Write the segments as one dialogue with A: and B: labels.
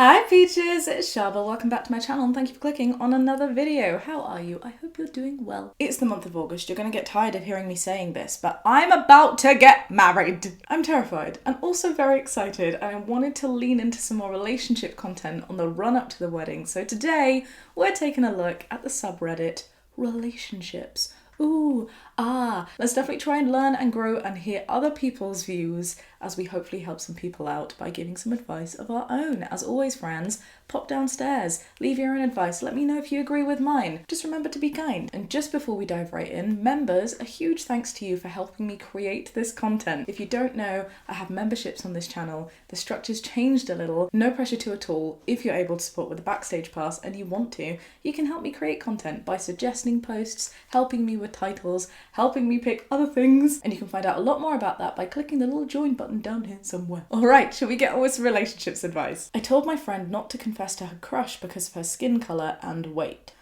A: Hi Peaches, it's Shaaba. Welcome back to my channel and thank you for clicking on another video. How are you? I hope you're doing well. It's the month of August. You're gonna get tired of hearing me saying this, but I'm about to get married. I'm terrified and also very excited, and I wanted to lean into some more relationship content on the run up to the wedding. So today we're taking a look at the subreddit relationships. Let's definitely try and learn and grow and hear other people's views as we hopefully help some people out by giving some advice of our own. As always, friends, pop downstairs, leave your own advice, let me know if you agree with mine. Just remember to be kind. And just before we dive right in, members, a huge thanks to you for helping me create this content. If you don't know, I have memberships on this channel. The structure's changed a little, no pressure to at all. If you're able to support with a backstage pass and you want to, you can help me create content by suggesting posts, helping me with titles, helping me pick other things, and you can find out a lot more about that by clicking the little join button down here somewhere. Alright, shall we get on with some relationships advice? I told my friend not to confess to her crush because of her skin colour and weight.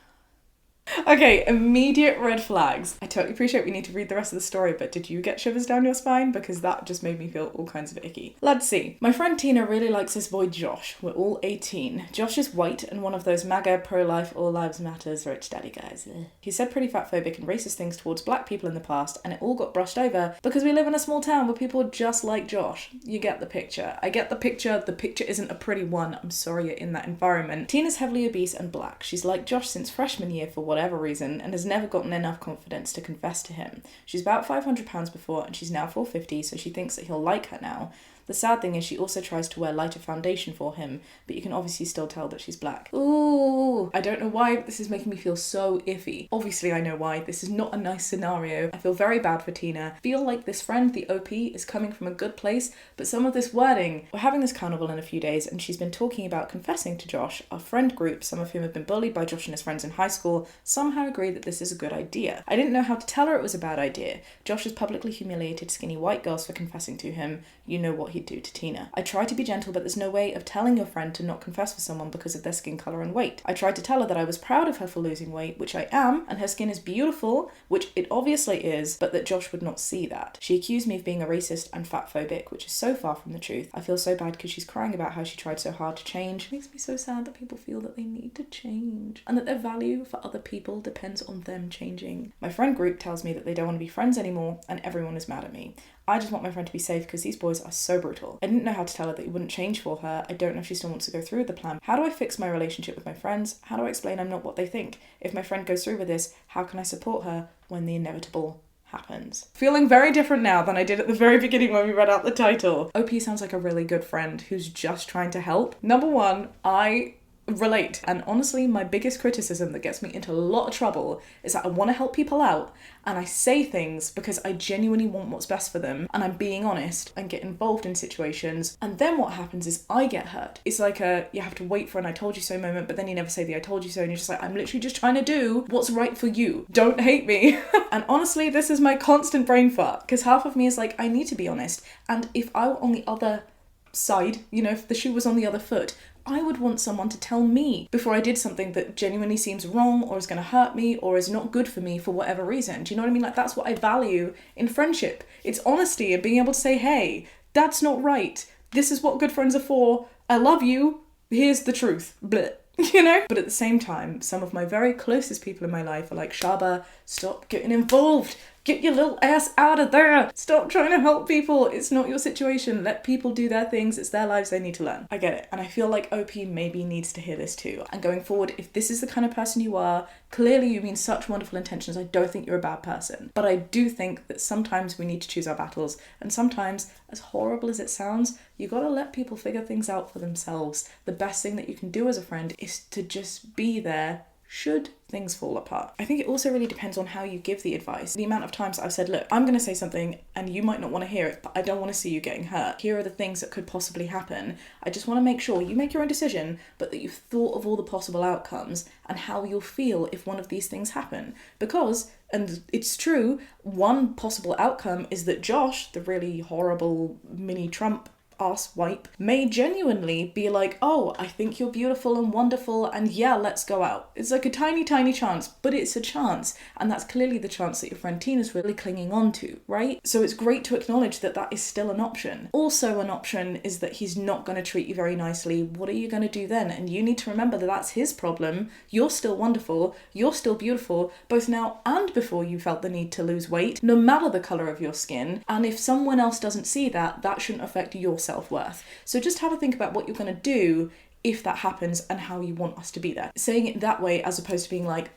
A: Okay, immediate red flags. I totally appreciate we need to read the rest of the story, but did you get shivers down your spine? Because that just made me feel all kinds of icky. Let's see. My friend Tina really likes this boy Josh. We're all 18. Josh is white and one of those MAGA, pro-life, all lives matters, rich daddy guys. He said pretty fatphobic and racist things towards black people in the past, and it all got brushed over because we live in a small town where people are just like Josh. You get the picture. I get the picture. The picture isn't a pretty one. I'm sorry you're in that environment. Tina's heavily obese and black. She's like Josh since freshman year for whatever reason and has never gotten enough confidence to confess to him. She's about 500 pounds before and she's now 450, so she thinks that he'll like her now. The sad thing is she also tries to wear lighter foundation for him, but you can obviously still tell that she's black. Ooh, I don't know why, but this is making me feel so iffy. Obviously I know why. This is not a nice scenario. I feel very bad for Tina. I feel like this friend, the OP, is coming from a good place, but some of this wording. We're having this carnival in a few days and she's been talking about confessing to Josh. Our friend group, some of whom have been bullied by Josh and his friends in high school, somehow agree that this is a good idea. I didn't know how to tell her it was a bad idea. Josh has publicly humiliated skinny white girls for confessing to him. You know what he'd do to Tina. I tried to be gentle, but there's no way of telling your friend to not confess for someone because of their skin colour and weight. I tried to tell her that I was proud of her for losing weight, which I am, and her skin is beautiful, which it obviously is, but that Josh would not see that. She accused me of being a racist and fatphobic, which is so far from the truth. I feel so bad because she's crying about how she tried so hard to change. It makes me so sad that people feel that they need to change and that their value for other people depends on them changing. My friend group tells me that they don't want to be friends anymore and everyone is mad at me. I just want my friend to be safe because these boys are so brutal. I didn't know how to tell her that it wouldn't change for her. I don't know if she still wants to go through with the plan. How do I fix my relationship with my friends? How do I explain I'm not what they think? If my friend goes through with this, how can I support her when the inevitable happens? Feeling very different now than I did at the very beginning when we read out the title. OP sounds like a really good friend who's just trying to help. Number one, I relate, and honestly my biggest criticism that gets me into a lot of trouble is that I want to help people out and I say things because I genuinely want what's best for them and I'm being honest and get involved in situations, and then what happens is I get hurt. It's like you have to wait for an I told you so moment, but then you never say the I told you so and you're just like, I'm literally just trying to do what's right for you, don't hate me. And honestly this is my constant brain fart because half of me is like, I need to be honest, and if I were on the other side, you know, if the shoe was on the other foot, I would want someone to tell me before I did something that genuinely seems wrong or is going to hurt me or is not good for me for whatever reason. Do you know what I mean? Like, that's what I value in friendship. It's honesty and being able to say, hey, that's not right. This is what good friends are for. I love you. Here's the truth. Blech. You know? But at the same time, some of my very closest people in my life are like, Shaaba, stop getting involved. Get your little ass out of there. Stop trying to help people. It's not your situation. Let people do their things. It's their lives. They need to learn. I get it. And I feel like OP maybe needs to hear this too. And going forward, if this is the kind of person you are, clearly you mean such wonderful intentions. I don't think you're a bad person. But I do think that sometimes we need to choose our battles. And sometimes, as horrible as it sounds, you gotta let people figure things out for themselves. The best thing that you can do as a friend is to just be there should things fall apart. I think it also really depends on how you give the advice. The amount of times I've said, look, I'm going to say something and you might not want to hear it, but I don't want to see you getting hurt. Here are the things that could possibly happen. I just want to make sure you make your own decision, but that you've thought of all the possible outcomes and how you'll feel if one of these things happen. Because, and it's true, one possible outcome is that Josh, the really horrible mini Trump ass wipe, may genuinely be like, oh, I think you're beautiful and wonderful, and yeah, let's go out. It's like a tiny, tiny chance, but it's a chance. And that's clearly the chance that your friend Tina's really clinging on to, right? So it's great to acknowledge that that is still an option. Also an option is that he's not going to treat you very nicely. What are you going to do then? And you need to remember that that's his problem. You're still wonderful. You're still beautiful, both now and before you felt the need to lose weight, no matter the colour of your skin. And if someone else doesn't see that, that shouldn't affect your self-worth. So just have a think about what you're going to do if that happens and how you want us to be there. Saying it that way as opposed to being like,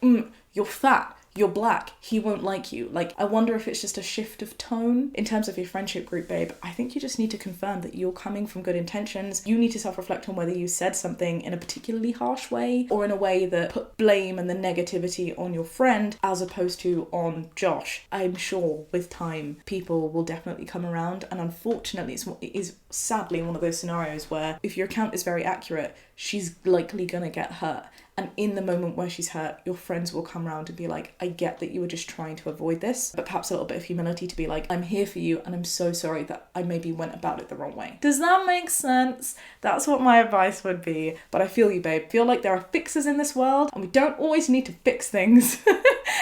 A: you're fat, you're black, he won't like you. Like, I wonder if it's just a shift of tone. In terms of your friendship group, babe, I think you just need to confirm that you're coming from good intentions. You need to self-reflect on whether you said something in a particularly harsh way or in a way that put blame and the negativity on your friend as opposed to on Josh. I'm sure with time, people will definitely come around, and unfortunately it is sadly one of those scenarios where if your account is very accurate, she's likely gonna get hurt. And in the moment where she's hurt, your friends will come around and be like, I get that you were just trying to avoid this, but perhaps a little bit of humility to be like, I'm here for you and I'm so sorry that I maybe went about it the wrong way. Does that make sense? That's what my advice would be. But I feel you, babe. I feel like there are fixers in this world and we don't always need to fix things.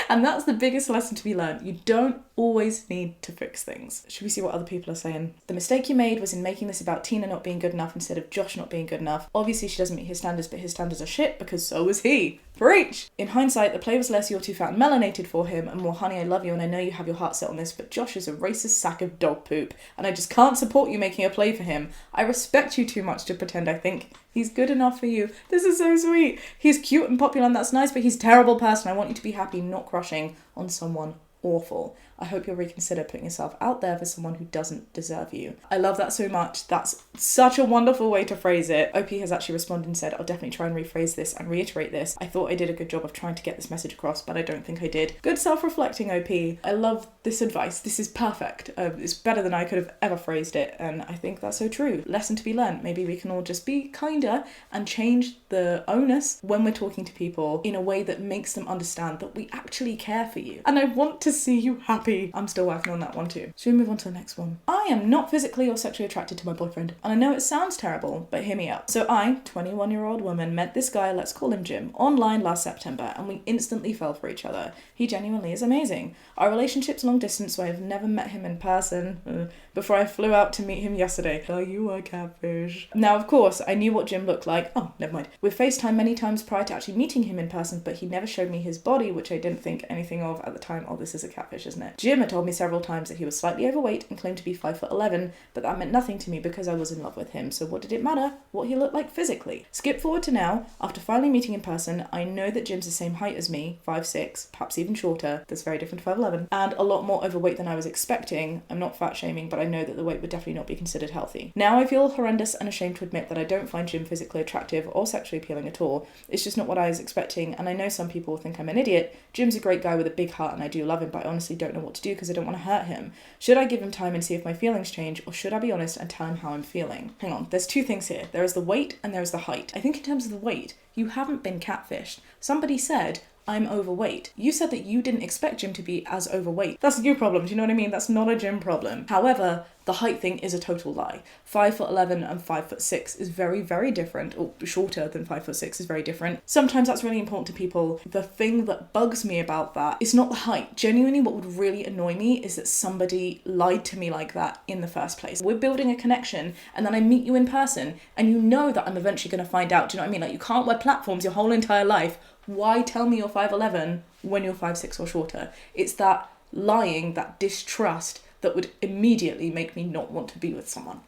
A: And that's the biggest lesson to be learned. You don't always need to fix things. Should we see what other people are saying? The mistake you made was in making this about Tina not being good enough instead of Josh not being good enough. Obviously she doesn't meet his standards, but his standards are shit because so was he. Preach! In hindsight, the play was less you're too fat and melanated for him and more honey I love you and I know you have your heart set on this, but Josh is a racist sack of dog poop and I just can't support you making a play for him. I respect you too much to pretend I think he's good enough for you. This is so sweet. He's cute and popular and that's nice, but he's a terrible person. I want you to be happy, not crushing on someone awful. I hope you'll reconsider putting yourself out there for someone who doesn't deserve you. I love that so much. That's such a wonderful way to phrase it. OP has actually responded and said, I'll definitely try and rephrase this and reiterate this. I thought I did a good job of trying to get this message across, but I don't think I did. Good self-reflecting, OP. I love this advice. This is perfect. It's better than I could have ever phrased it, and I think that's so true. Lesson to be learned. Maybe we can all just be kinder and change the onus when we're talking to people in a way that makes them understand that we actually care for you. And I want to see you happy. I'm still working on that one too. Should we move on to the next one? I am not physically or sexually attracted to my boyfriend. And I know it sounds terrible, but hear me out. So I, 21-year-old woman, met this guy, let's call him Jim, online last September, and we instantly fell for each other. He genuinely is amazing. Our relationship's long distance, so I've never met him in person before I flew out to meet him yesterday. Oh, you are catfish. Now, of course, I knew what Jim looked like. Oh, never mind. We've FaceTimed many times prior to actually meeting him in person, but he never showed me his body, which I didn't think anything of at the time. Oh, this is a catfish, isn't it? Jim had told me several times that he was slightly overweight and claimed to be 5'11", but that meant nothing to me because I was in love with him. So what did it matter? What he looked like physically. Skip forward to now. After finally meeting in person, I know that Jim's the same height as me, 5'6", perhaps even shorter. That's very different to 5'11", and a lot more overweight than I was expecting. I'm not fat shaming, but I know that the weight would definitely not be considered healthy. Now I feel horrendous and ashamed to admit that I don't find Jim physically attractive or sexually appealing at all. It's just not what I was expecting, and I know some people think I'm an idiot. Jim's a great guy with a big heart and I do love him, but I honestly don't know what to do because I don't want to hurt him. Should I give him time and see if my feelings change, or should I be honest and tell him how I'm feeling? Hang on, there's two things here. There is the weight and there is the height. I think in terms of the weight, you haven't been catfished. Somebody said, I'm overweight. You said that you didn't expect Jim to be as overweight. That's your problem, do you know what I mean? That's not a Jim problem. However, the height thing is a total lie. 5'11" and 5'6" is very, very different, or shorter than 5'6" is very different. Sometimes that's really important to people. The thing that bugs me about that is not the height. Genuinely, what would really annoy me is that somebody lied to me like that in the first place. We're building a connection, and then I meet you in person, and you know that I'm eventually going to find out. Do you know what I mean? Like, you can't wear platforms your whole entire life. Why tell me you're 5'11" when you're 5'6" or shorter? It's that lying, that distrust that would immediately make me not want to be with someone.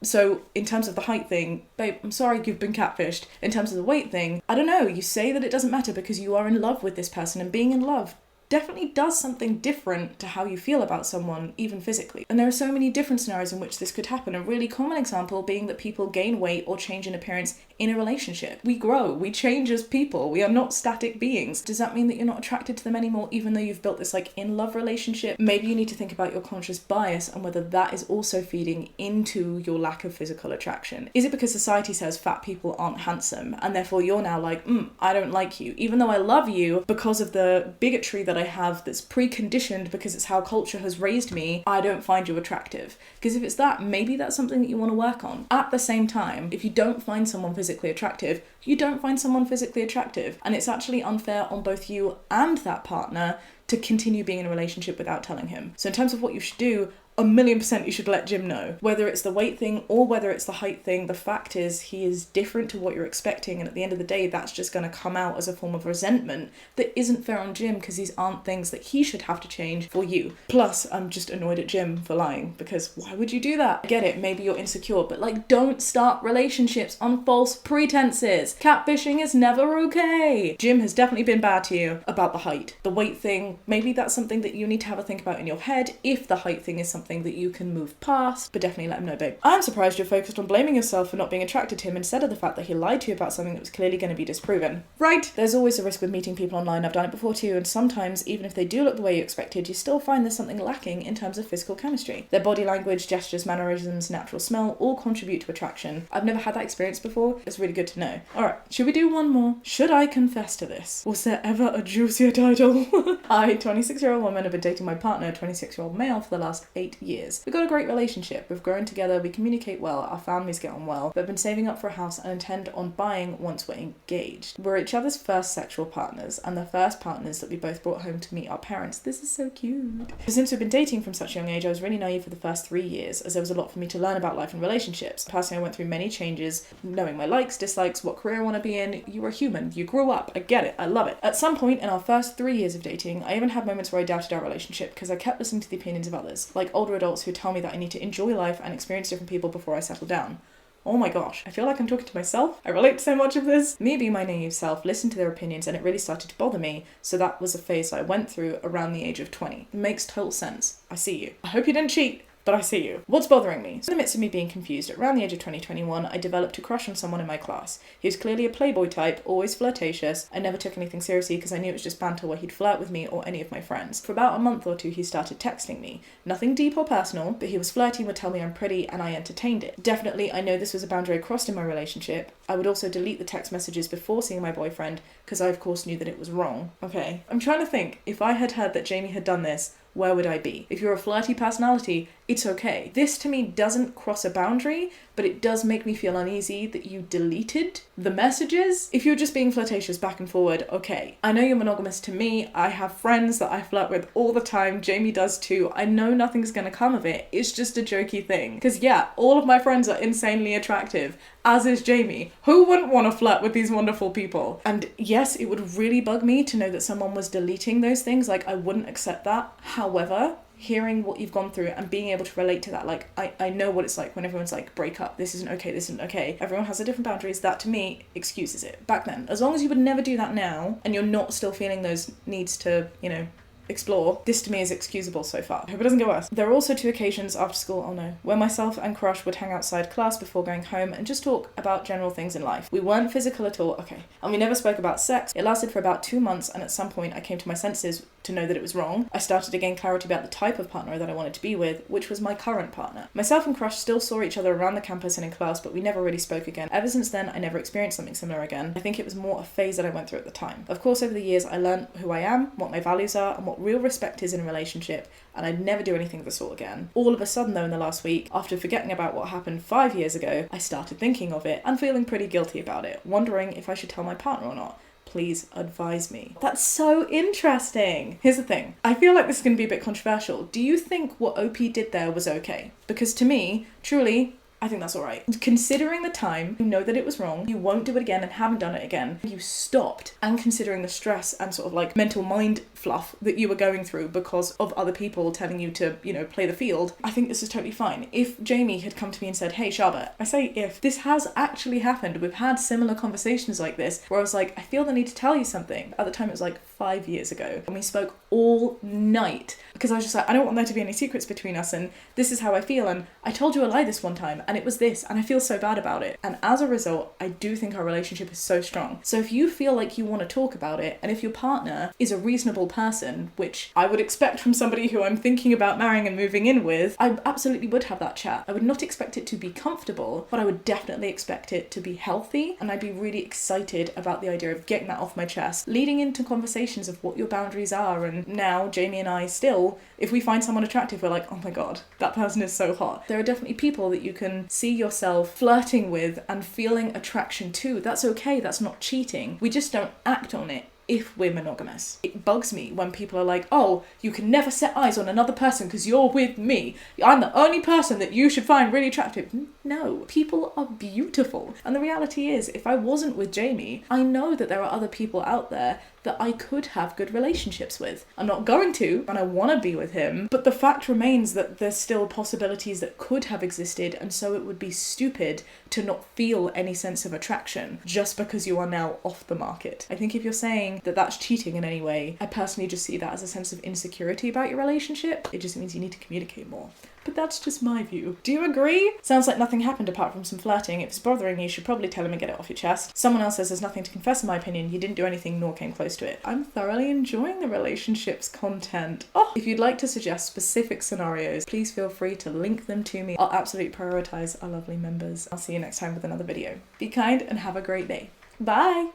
A: So in terms of the height thing, babe, I'm sorry you've been catfished. In terms of the weight thing, I don't know, you say that it doesn't matter because you are in love with this person, and being in love definitely does something different to how you feel about someone, even physically. And there are so many different scenarios in which this could happen. A really common example being that people gain weight or change in appearance in a relationship. We grow, we change as people, we are not static beings. Does that mean that you're not attracted to them anymore even though you've built this like in-love relationship? Maybe you need to think about your conscious bias and whether that is also feeding into your lack of physical attraction. Is it because society says fat people aren't handsome and therefore you're now like, I don't like you, even though I love you because of the bigotry that I I have that's preconditioned because it's how culture has raised me, I don't find you attractive. Because if it's that, maybe that's something that you want to work on. At the same time, if you don't find someone physically attractive, you don't find someone physically attractive. And it's actually unfair on both you and that partner to continue being in a relationship without telling him. So in terms of what you should do, 1,000,000% you should let Jim know. Whether it's the weight thing or whether it's the height thing, the fact is he is different to what you're expecting, and at the end of the day that's just going to come out as a form of resentment that isn't fair on Jim, because these aren't things that he should have to change for you. Plus, I'm just annoyed at Jim for lying, because why would you do that? I get it, maybe you're insecure, but like, don't start relationships on false pretenses. Catfishing is never okay. Jim has definitely been bad to you about the height. The weight thing, maybe that's something that you need to have a think about in your head, if the height thing is something that you can move past, but definitely let him know, babe. I'm surprised you're focused on blaming yourself for not being attracted to him instead of the fact that he lied to you about something that was clearly going to be disproven. Right, there's always a risk with meeting people online. I've done it before too, and sometimes even if they do look the way you expected, you still find there's something lacking in terms of physical chemistry. Their body language, gestures, mannerisms, natural smell all contribute to attraction. I've never had that experience before. It's really good to know. Alright, should we do one more? Should I confess to this? Was there ever a juicier title? I, 26-year-old woman, have been dating my partner, 26-year-old male, for the last 8 years. We've got a great relationship. We've grown together, we communicate well, our families get on well. We've been saving up for a house and intend on buying once we're engaged. We're each other's first sexual partners and the first partners that we both brought home to meet our parents. This is so cute. Since we've been dating from such a young age, I was really naive for the first 3 years, as there was a lot for me to learn about life and relationships. Personally, I went through many changes, knowing my likes, dislikes, what career I want to be in. You are human. You grew up. I get it. I love it. At some point in our first 3 years of dating, I even had moments where I doubted our relationship because I kept listening to the opinions of others, like older adults who tell me that I need to enjoy life and experience different people before I settle down. Oh my gosh, I feel like I'm talking to myself. I relate to so much of this. Me being my naive self, listened to their opinions and it really started to bother me. So that was a phase I went through around the age of 20. It makes total sense. I see you. I hope you didn't cheat, but I see you. What's bothering me? So in the midst of me being confused, around the age of 2021, I developed a crush on someone in my class. He was clearly a playboy type, always flirtatious. I never took anything seriously because I knew it was just banter where he'd flirt with me or any of my friends. For about a month or two, he started texting me. Nothing deep or personal, but he was flirty, would tell me I'm pretty, and I entertained it. Definitely, I know this was a boundary I crossed in my relationship. I would also delete the text messages before seeing my boyfriend because I of course knew that it was wrong. Okay, I'm trying to think, if I had heard that Jamie had done this, where would I be? If you're a flirty personality, it's okay. This to me doesn't cross a boundary, but it does make me feel uneasy that you deleted the messages. If you're just being flirtatious back and forward, okay. I know you're monogamous to me. I have friends that I flirt with all the time. Jamie does too. I know nothing's gonna come of it. It's just a jokey thing. Because yeah, all of my friends are insanely attractive, as is Jamie. Who wouldn't want to flirt with these wonderful people? And yes, it would really bug me to know that someone was deleting those things. Like, I wouldn't accept that. However, hearing what you've gone through and being able to relate to that, like, I know what it's like when everyone's like, break up, this isn't okay, this isn't okay. Everyone has their different boundaries. That to me excuses it. Back then, as long as you would never do that now and you're not still feeling those needs to, you know, explore, this to me is excusable so far. I hope it doesn't get worse. There are also 2 occasions after school, oh no, where myself and Crush would hang outside class before going home and just talk about general things in life. We weren't physical at all, okay, and we never spoke about sex. It lasted for about 2 months, and at some point I came to my senses to know that it was wrong. I started to gain clarity about the type of partner that I wanted to be with, which was my current partner. Myself and Crush still saw each other around the campus and in class, but we never really spoke again. Ever since then, I never experienced something similar again. I think it was more a phase that I went through at the time. Of course, over the years, I learned who I am, what my values are, and what real respect is in a relationship, and I'd never do anything of the sort again. All of a sudden though, in the last week, after forgetting about what happened 5 years ago, I started thinking of it and feeling pretty guilty about it, wondering if I should tell my partner or not. Please advise me. That's so interesting. Here's the thing. I feel like this is going to be a bit controversial. Do you think what OP did there was okay? Because to me, truly, I think that's alright. Considering the time, you know that it was wrong, you won't do it again and haven't done it again, you stopped, and considering the stress and sort of like mental mind fluff that you were going through because of other people telling you to, you know, play the field, I think this is totally fine. If Jamie had come to me and said, hey Shaaba, I say if, this has actually happened. We've had similar conversations like this where I was like, I feel the need to tell you something. At the time it was like 5 years ago, and we spoke all night because I was just like, I don't want there to be any secrets between us, and this is how I feel, and I told you a lie this one time, and it was this, and I feel so bad about it. And as a result, I do think our relationship is so strong. So if you feel like you want to talk about it, and if your partner is a reasonable person, which I would expect from somebody who I'm thinking about marrying and moving in with, I absolutely would have that chat. I would not expect it to be comfortable, but I would definitely expect it to be healthy, and I'd be really excited about the idea of getting that off my chest, leading into conversations of what your boundaries are. And now Jamie and I still, if we find someone attractive, we're like, oh my god, that person is so hot. There are definitely people that you can see yourself flirting with and feeling attraction to. That's okay, that's not cheating. We just don't act on it if we're monogamous. It bugs me when people are like, oh, you can never set eyes on another person because you're with me. I'm the only person that you should find really attractive. No, people are beautiful. And the reality is, if I wasn't with Jamie, I know that there are other people out there that I could have good relationships with. I'm not going to, and I want to be with him, but the fact remains that there's still possibilities that could have existed, and so it would be stupid to not feel any sense of attraction just because you are now off the market. I think if you're saying that that's cheating in any way, I personally just see that as a sense of insecurity about your relationship. It just means you need to communicate more. But that's just my view. Do you agree? Sounds like nothing happened apart from some flirting. If it's bothering you, you should probably tell him and get it off your chest. Someone else says there's nothing to confess in my opinion. He didn't do anything nor came close to it. I'm thoroughly enjoying the relationships content. Oh, if you'd like to suggest specific scenarios, please feel free to link them to me. I'll absolutely prioritize our lovely members. I'll see you next time with another video. Be kind and have a great day. Bye!